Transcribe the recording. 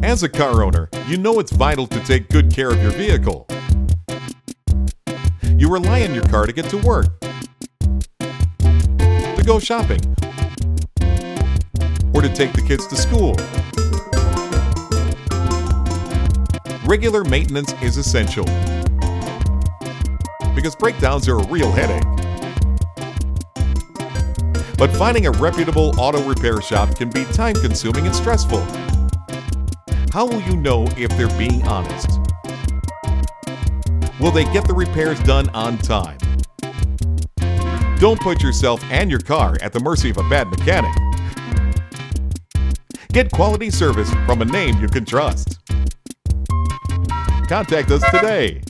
As a car owner, you know it's vital to take good care of your vehicle. You rely on your car to get to work, to go shopping, or to take the kids to school. Regular maintenance is essential because breakdowns are a real headache. But finding a reputable auto repair shop can be time-consuming and stressful. How will you know if they're being honest? Will they get the repairs done on time? Don't put yourself and your car at the mercy of a bad mechanic. Get quality service from a name you can trust. Contact us today.